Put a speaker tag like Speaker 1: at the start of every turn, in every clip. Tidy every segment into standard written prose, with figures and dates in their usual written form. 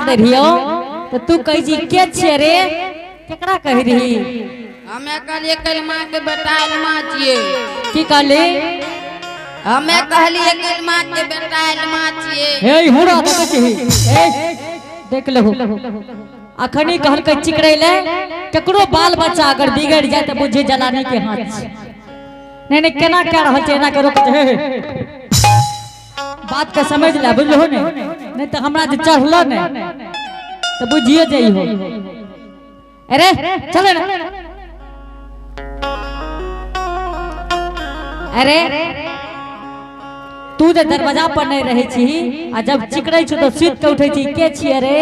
Speaker 1: करे रहियो तो तू कही जी के छे रे केकरा कह रही
Speaker 2: हमें कहलिए कलमा के बेटा अलमा छिए
Speaker 1: की कहले
Speaker 2: हमें कहलिए कलमा के बेटा अलमा छिए
Speaker 1: हे हुड़ा देखे छी ए देख लेहु अखनी कहल के चिकड़ैले केकरो बाल बच्चा अगर बिगड़ जाए तो बुझे जलाने के हाथ छे नहीं नहीं केना कह रहल छे एना के रोक हे बात के समझ ले बुझलो ने नहीं तो हमरा जे चढ़लो ने तो बुझिए जाई हो अरे चले ना अरे तू जे दरवाजा पर नहीं रहे छी आ जब चिकड़ै छ तो सीट के उठै छी के छी रे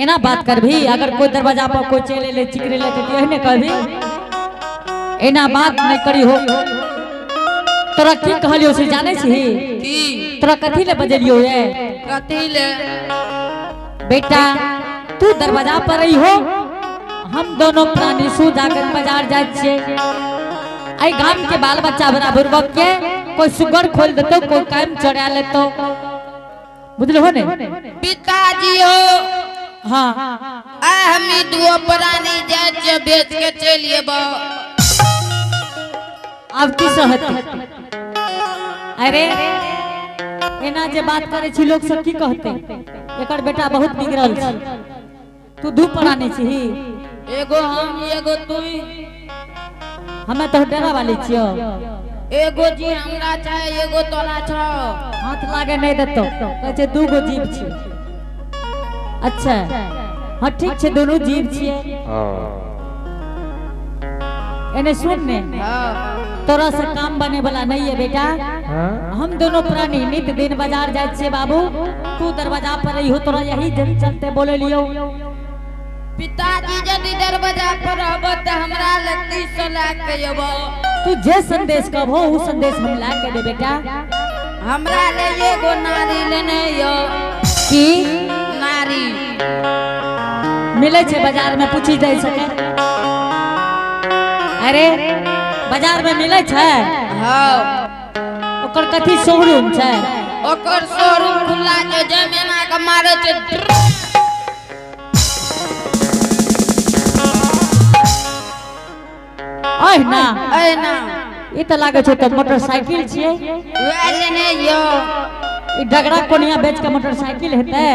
Speaker 1: एना बात करभी अगर कोई दरवाजा पर कोई चले ले चिकड़े ले तो एहने कहबी एना बात नहीं करी हो तोरा की कहलियो से जाने छी
Speaker 2: की
Speaker 1: तोरा कथी ले बजलियो ये
Speaker 2: कथी ले
Speaker 1: बेटा तू दरवाजा पर रही हो हम दोनों प्राणी सु जाकर बाजार जाय छे आई गांव के बाल बच्चा बड़ा बुर्बक के कोई सुगर खोल देतो कोई काम चढ़ा लेतो बुझलो हो ने
Speaker 2: पिताजी हो
Speaker 1: हां
Speaker 2: हमी दुओ प्राणी जाय छे बेच के चलिए बा
Speaker 1: अब की सहत अरे एना जे बात करे छी लोग सब की कहते एकर बेटा बहुत बिगड़ल छी तू दू प्राणी छी
Speaker 2: एगो हम एगो तू
Speaker 1: हमें तो डेरा वाली छियो
Speaker 2: एगो जी हमरा चाहे एगो तोरा छ
Speaker 1: हाथ लागे नहीं देतो कहे छे दू गो जीव छी अच्छा हां ठीक छे दोनों जीव छिए एने सुन ने तोरा से काम बने वाला नहीं है बेटा हम दोनों प्राणी नित दिन बाजार जाए छे बाबू तू दरवाजा पर रही हो तोरा यही दिन चलते बोले लियो
Speaker 2: पिताजी यदि दरवाजा पर रहब त हमरा लगती सला के अब
Speaker 1: तू जे संदेश कहबो उ संदेश हम ला के दे बेटा
Speaker 2: हमरा ले एगो नारी लेने यो
Speaker 1: की
Speaker 2: नारी
Speaker 1: मिले छे बाजार में पूछी जाय सके अरे बाजार में मिले छे
Speaker 2: हां
Speaker 1: ओकर कथी शोरूम छे
Speaker 2: ओकर शोरूम खुला के जमीना के मारे छे
Speaker 1: ना ये तो लागे छे तो मोटरसाइकिल छिए
Speaker 2: वे लेने यो
Speaker 1: ई डगरा कोनिया बेच के मोटरसाइकिल हेते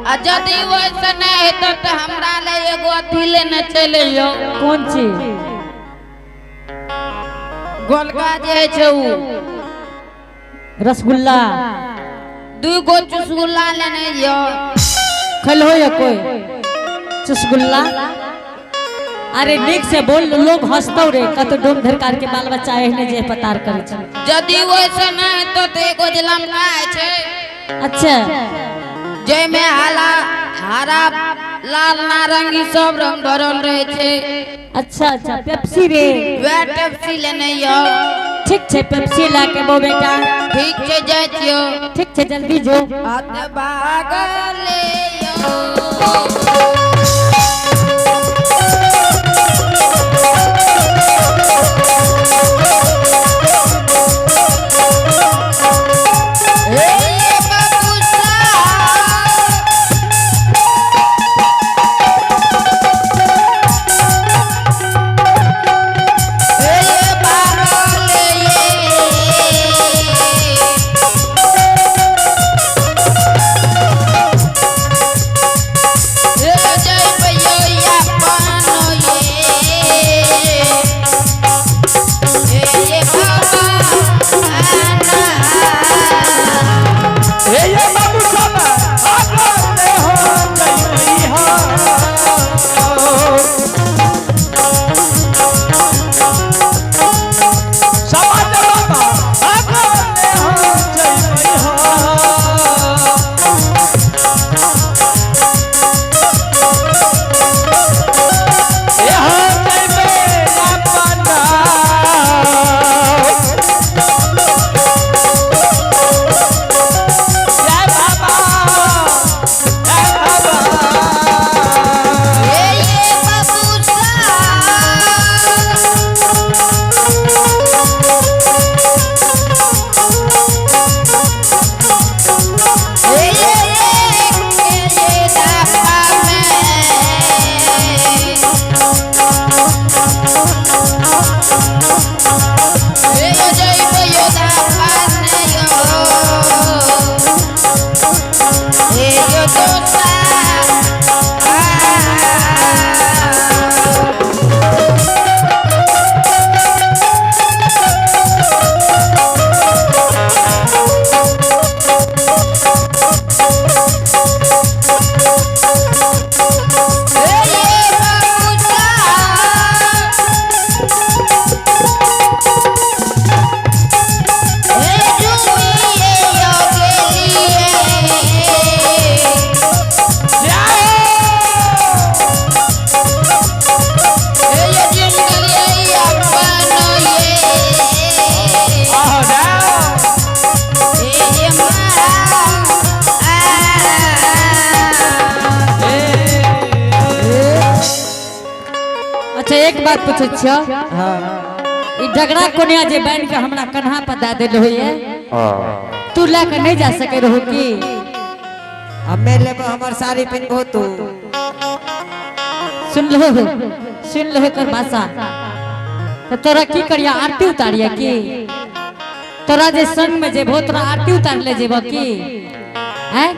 Speaker 2: आ जदी वैसे नहीं हेतो त हमरा ले एगो अथी लेने चले यो
Speaker 1: कौन चीज
Speaker 2: गोलका जे छे उ
Speaker 1: रसगुल्ला
Speaker 2: दू गो रसगुल्ला लेने यो
Speaker 1: खलो या कोई रसगुल्ला अरे निक से बोल लोग हंसतो रे कत डोम धरकार के बाल बच्चा एहने जे पतार करे छ
Speaker 2: जदी वैसे नहीं तो एगो जलमका छे
Speaker 1: अच्छा
Speaker 2: जे में हरा लाल नारंगी सब रंग भरल रहे छे
Speaker 1: अच्छा अच्छा पेप्सी रे
Speaker 2: वे पेप्सी लेने यो
Speaker 1: ठीक छे पेप्सी ला के बो बेटा
Speaker 2: ठीक छे जाय छियो
Speaker 1: ठीक छे जल्दी जो
Speaker 2: हाथ भागले यो गोसा
Speaker 1: अच्छा एक बात पूछे छियो ई डगरा कोनिया जे बैन के हमरा कन्हा पर दा देल होइए तू ला के नहीं जा सके रहो की
Speaker 3: हमें ले हमर साड़ी पिनबो तू
Speaker 1: सुन लो कर भाषा तो तोरा की करिया आरती उतारिया की तोरा जे संग में जे तोरा आरती उतार ले जेबो की हैं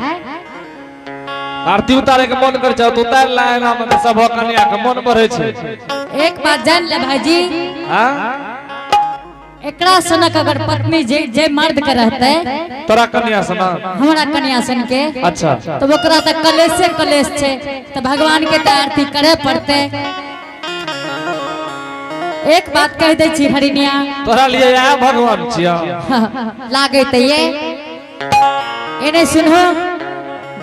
Speaker 4: आरती उतारे के मन कर जाओ तो उतार लाए ना मतलब सब कन्या के मन बढ़े छे
Speaker 1: एक बात जान ले भाईजी
Speaker 4: हां
Speaker 1: एकरा सनक अगर पत्नी जे मर्द के रहते
Speaker 4: तोरा कन्या सना
Speaker 1: हमरा कन्या सन के
Speaker 4: अच्छा
Speaker 1: तो ओकरा त कलेश छे तो भगवान के त आरती करे पड़ते एक बात कह दे छी हरिनिया
Speaker 4: तोरा लिए आ भगवान छिया
Speaker 1: लागे त ये एने सुनो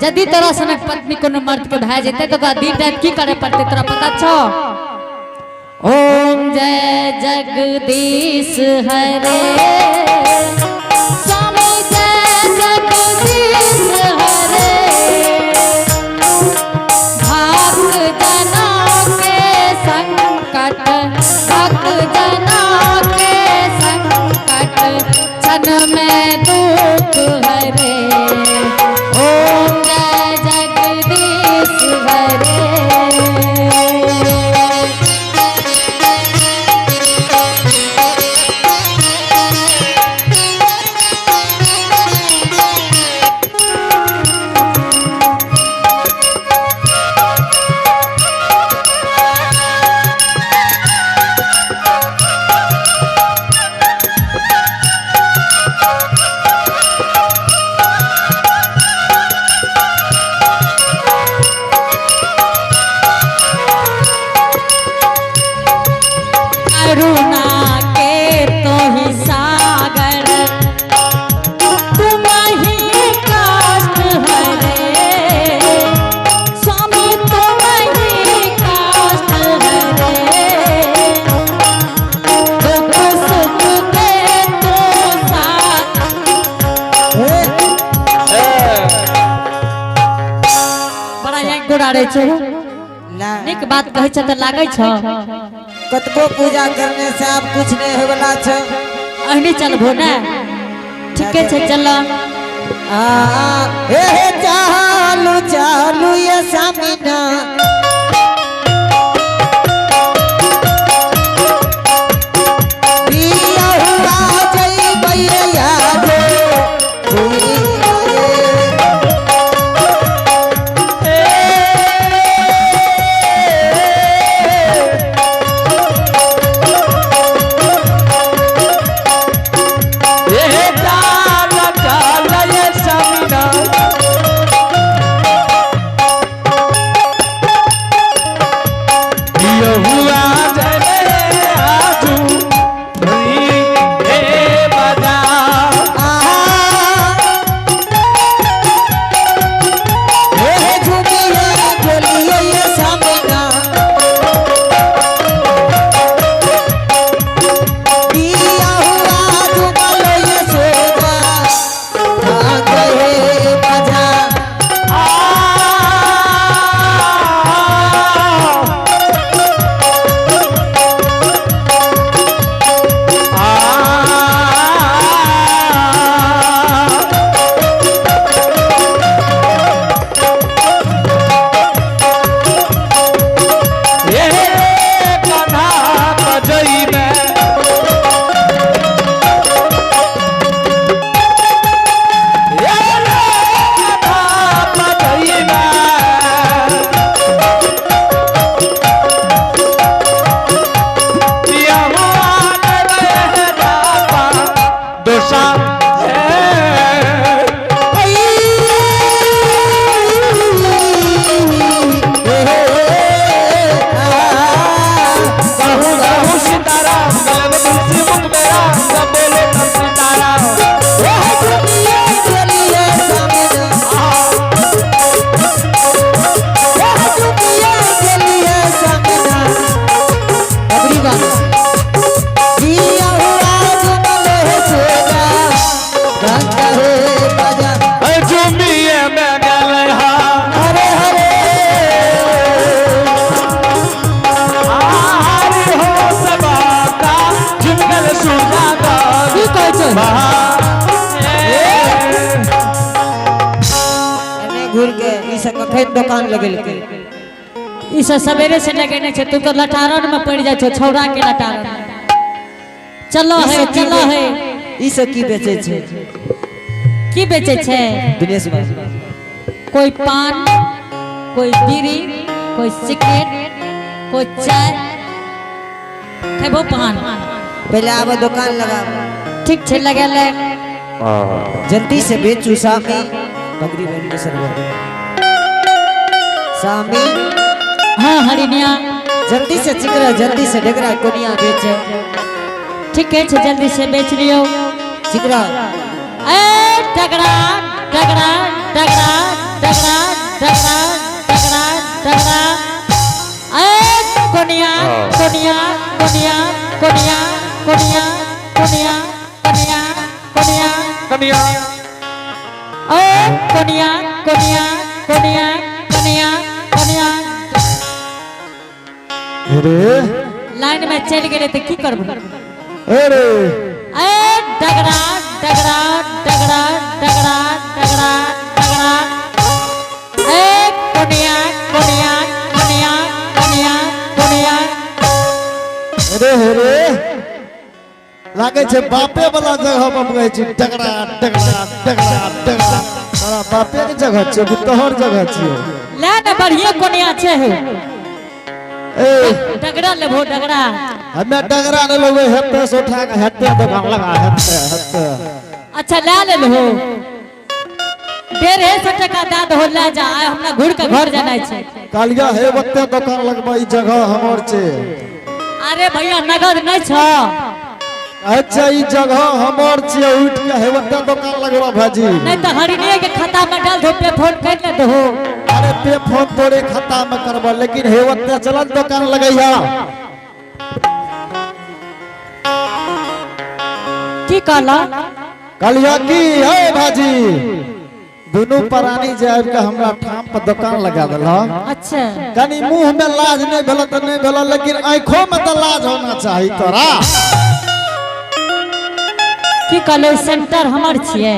Speaker 1: यदि तोरा सनक पत्नी कोनो मर्द के भाई जेते तो दिन रात की करे पड़ते तोरा पता छो ओम जय जगदीश हरे स्वामी जय जगदीश हरे भक्त जनों के संकट भक्त जनों के संकट क्षण में दुख हरे ओम जय जगदीश हरे करुणा के तो ही सागर तुम ही काष्ट हरे स्वामी तुम ही काष्ट हरे दुख सुख के तो साथ बड़ा एक गोड़ारे छो निक बात कहै छ त लागै छ
Speaker 3: कतबो पूजा करने से आप कुछ नहीं होवला छ
Speaker 1: अहनी चलबो ना ठीके छे चल
Speaker 3: हे चालू चालू ये सामिना पिया हुआ जय भैया दो घूर के ई सब कखन दुकान लगेल के
Speaker 1: ई सब सवेरे से लगेने छे, तू तो लटारन में पड़ जा छो, छौड़ा के लटारन। चलो है
Speaker 3: ई सब की बेचे छे
Speaker 1: की बेचे छे?
Speaker 3: दिनेश भाई
Speaker 1: कोई पान, कोई बीड़ी, कोई सिगरेट, कोई चाय। खेबो पान?
Speaker 3: पहले आब दुकान लगा
Speaker 1: ठीक छे, लगे ले
Speaker 3: जल्दी से बेचू सामी बकरी बन के सरवर सामी।
Speaker 1: हाँ हरिनिया,
Speaker 3: जल्दी से चिकरा, जल्दी से डगरा कोनिया बेचे।
Speaker 1: ठीक है, जल्दी से बेच लियो
Speaker 3: चिकरा।
Speaker 1: ए डगरा डगरा डगरा डगरा डगरा डगरा डगरा। ए कोनिया कोनिया कोनिया कोनिया कोनिया कोनिया कोनिया कोनिया
Speaker 4: कनिया
Speaker 1: ए कोनिया कोनिया कोनिया कोनिया कोनिया।
Speaker 5: अरे
Speaker 1: लाइन में चल गए तो की करबो?
Speaker 5: अरे
Speaker 1: ए डगरा डगरा डगरा डगरा डगरा डगरा। ए कोनिया कोनिया कोनिया कोनिया कोनिया।
Speaker 5: अरे लागे छे बापे वाला जगह पर गए छी। टकरा टकरा टकरा टकरा सारा बापे के जगह छे कि तोहर जगह छे?
Speaker 1: ले न बढ़िया कोनिया छे हो।
Speaker 5: ए
Speaker 1: डगरा लेबो डगरा?
Speaker 5: हमें डगरा न लेबे, हेते से उठा के हेते दुकान लगा हेते हेते।
Speaker 1: अच्छा ले लो, 150 टका दे दो, ले जा। हमरा घुर के घर जाना छे।
Speaker 5: कालिया हे ओते दुकान लगबा, ई जगह हमर छे।
Speaker 1: अरे भैया नगद नहीं छो?
Speaker 5: अच्छा ई जगह हमर छे, उठ के हे ओते दुकान लगबा भाजी।
Speaker 1: नहीं तो हरिनिया के खाता में डाल दो, पे फोन कर ले दो।
Speaker 5: अरे पे फोन तोरे खाता में करबा, लेकिन हे ओते चलन दुकान लगैया।
Speaker 1: की कहला?
Speaker 5: कालिया की हे भाजी, दोनों प्राणी जे आबि के हमरा ठाम पर दुकान लगा देला।
Speaker 1: अच्छा
Speaker 5: कनी मुंह में लाज नहीं भेल त नहीं भेल, लेकिन आंखों में तो लाज होना चाहिए तोरा।
Speaker 1: की कहलो? सेंटर हमर छिए।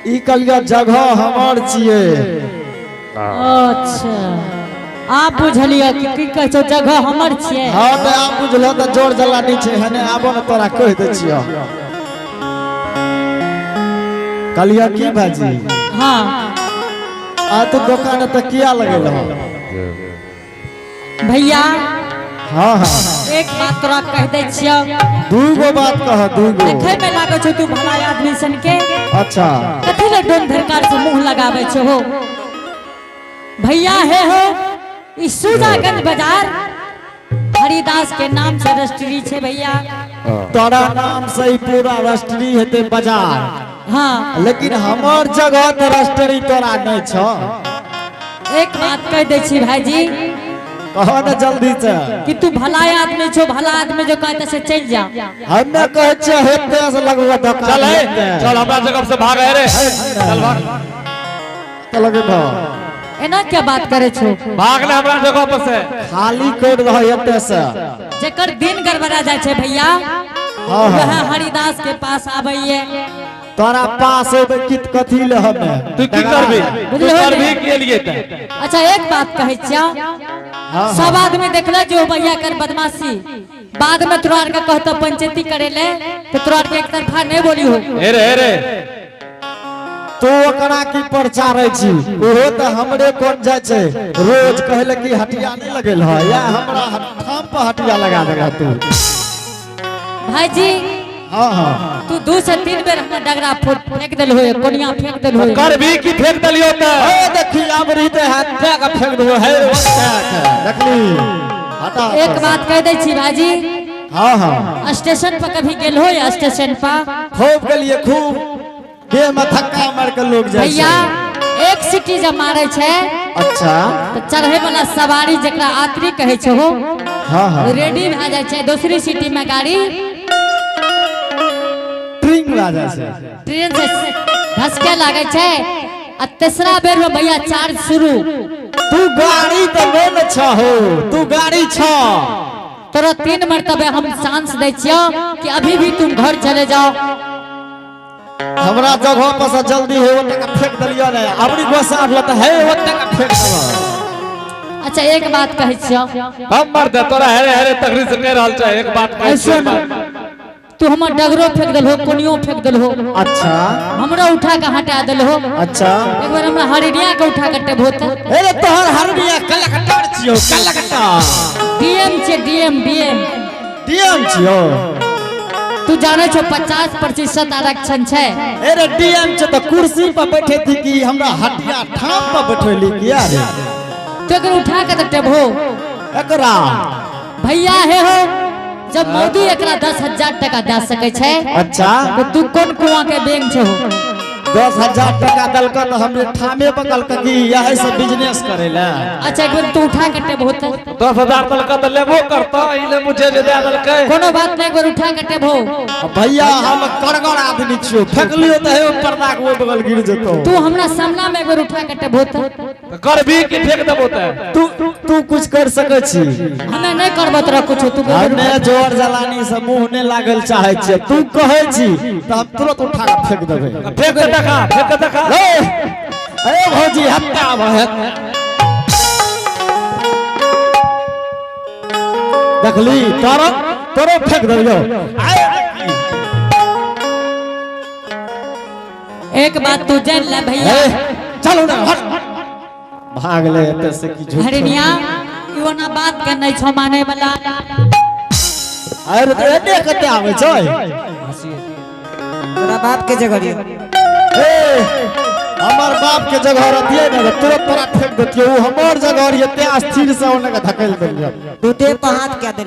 Speaker 5: ई कालिया जगह हमर छिए।
Speaker 1: अच्छा आप बुझलियो की कहै छो जगह हमर छिए?
Speaker 5: हां त आप बुझलो त जोर जलानी छै, हने आबो न तोरा कह दे छियो। कालिया की भाजी?
Speaker 1: हाँ
Speaker 5: आ तो दुकान त किया लगेल हो
Speaker 1: भैया?
Speaker 5: हां हां
Speaker 1: एक बात तोरा कह दे छियो।
Speaker 5: दूगो बात कह, दूगो।
Speaker 1: देखे में लागो छो तू भला आदमी सन के।
Speaker 5: अच्छा
Speaker 1: कथी ले डोन धरकार से मुंह लगावे छो हो? भैया है हो ई सुजागंज बाजार हरिदास के नाम से रजिस्ट्री छे भैया।
Speaker 5: तोरा नाम से ही पूरा रजिस्ट्री हेते बाजार,
Speaker 1: हाँ
Speaker 5: लेकिन हमर जगह त रजिस्ट्री तोरा नहीं छ।
Speaker 1: एक बात कह दे छी भाईजी,
Speaker 5: कहो न जल्दी से
Speaker 1: कि तू भला आदमी छो, भला आदमी जो कहते से चल जा।
Speaker 5: हमें कहे छे हेते से लगवा दुकान।
Speaker 4: चल चल हमरा जगह से भाग रे, चल भाग।
Speaker 5: तो लगे भा
Speaker 1: एना क्या बात करे छो?
Speaker 4: भाग ले हमरा जगह पर से।
Speaker 5: खाली कर रह हेते से
Speaker 1: जेकर दिन गड़बड़ा जाय छे भैया,
Speaker 5: हाँ
Speaker 1: वह
Speaker 5: हाँ
Speaker 1: हरिदास के पास आबैये।
Speaker 5: तोरा पास एबे कित कथी ले हमें?
Speaker 4: तू की करबी? तू
Speaker 1: बुझलो है
Speaker 4: करबी
Speaker 1: ने?
Speaker 4: के लिए त?
Speaker 1: अच्छा एक बात कहे छिया,
Speaker 5: हाँ
Speaker 1: सब आदमी देखले जो भैया कर बदमाशी, बाद में तोरा के कहतो पंचायती करे ले, तो तोरा के एक तरफा नहीं बोली हो।
Speaker 4: रे
Speaker 5: तो ओकरा की प्रचारे छी, ओहो त हमरे कोन जाय छे। रोज कहले कि हटिया नहीं लगेल ह, या हमरा ठाम पर हटिया लगा देगा तू।
Speaker 1: भाईजी
Speaker 5: हां हां
Speaker 1: तू 2 से 3 बेर हमरा डगरा फेंक देल हो, कोनिया फेंक देल हो।
Speaker 4: करबी की फेंक दलियो त?
Speaker 5: ए देखी आबरी ते हाथ का फेंक दो है देखली। हटा
Speaker 1: एक बात कह दे छी भाईजी,
Speaker 5: हां हां
Speaker 1: स्टेशन पर कभी गेल हो? या स्टेशन पर
Speaker 5: खूब के लिए खूब देह में धक्का मार के लोग जाय
Speaker 1: भैया एक सीटी जब मारे छे
Speaker 5: अच्छा
Speaker 1: तो चढ़े वाला सवारी जकरा यात्री कहे छे हो,
Speaker 5: हां हां
Speaker 1: रेडी भ जाय छे। दूसरी सीटी में गाड़ी
Speaker 5: ट्रिंग राजा से
Speaker 1: ट्रेन से धसके लागे छे, आ तीसरा बेर में भैया चार्ज शुरू।
Speaker 5: तू गाड़ी तो लेन छ हो, तू गाड़ी छ।
Speaker 1: तोरा 3 मरतबे हम चांस दे छियो कि अभी भी तुम घर चले जाओ।
Speaker 5: हमरा जगह पर से जल्दी है ओते का फेंक दलियो ने अपनी गोसा लत है ओते का फेंक दबा।
Speaker 1: अच्छा एक बात कहै छियो,
Speaker 4: हम मर दे तोरा हेरे हेरे तकरी से कह रहल छै। एक बात कहै
Speaker 1: ऐसे
Speaker 4: छियै,
Speaker 1: तू हमर डगरो फेंक देलहो, कोनियो फेंक देलहो,
Speaker 5: अच्छा
Speaker 1: हमरा उठा के हटा देलहो।
Speaker 5: अच्छा
Speaker 1: एक बार हमरा हरिया के उठा के टेभोत।
Speaker 5: अरे तोहर हरबिया कलकटार छियो, कलकटा
Speaker 1: डीएम छे, डीएम
Speaker 5: डीएम छियो।
Speaker 1: तू जाने छो 50% आरक्षण छे।
Speaker 5: अरे डीएम छ त कुर्सी पर बैठे थी कि हमरा हटिया ठाम पर बैठेली किया रे?
Speaker 1: तो अगर उठा के टेभो
Speaker 5: एकरा
Speaker 1: भैया हे हो, जब मोदी एकरा 10,000 टका दे सके छे,
Speaker 5: अच्छा
Speaker 1: तो तू कौन कुआं के बैंक छे हो?
Speaker 5: 10,000 टका दलक त हमरे ठामे बगल के कि यही से बिजनेस करेला।
Speaker 1: अच्छा एक बार तू उठा के टेभो तो
Speaker 4: 10,000 तलका तो लेबो करता, इले मुझे जे दे देलकै।
Speaker 1: कोनो बात नहीं, एक बार उठा के टेभो।
Speaker 5: भैया हम करगर आदमी छियो, फेंकलियो त हे पर्दा के ओइ बगल गिर जतो।
Speaker 1: तू हमरा सामना में एक बार उठा के टेभो तो
Speaker 4: कर भी कि फेंक देबो त
Speaker 5: तू कुछ कर सकै छी?
Speaker 1: हमें नहीं करबो तोरा कुछ। तू
Speaker 5: हमने जोर जलानी से मुंह ने लागल चाहे छी, तू कहै छी त हम तुरंत उठा के फेंक देबै।
Speaker 4: फेंक के देखा, फेंक के देखा।
Speaker 5: अरे भौजी हत्या भहत देखली तोरो फेंक देलियो।
Speaker 1: एक बात तू जान ले भैया,
Speaker 5: चलो ना हट भाग ले एते से की झूठ।
Speaker 1: हरिनिया यो ना बात के नहीं छो माने वाला।
Speaker 5: अरे तो एते कते आवे छै?
Speaker 3: तोरा बाप के जगह रियो।
Speaker 5: ए हमर बाप के जगह रहतिए ना तुरंत तोरा फेंक देतियो। हमर जगह रहिए ते अस्थिर से ओने के धकेल देलियो।
Speaker 3: तू दे पर हाथ क्या दे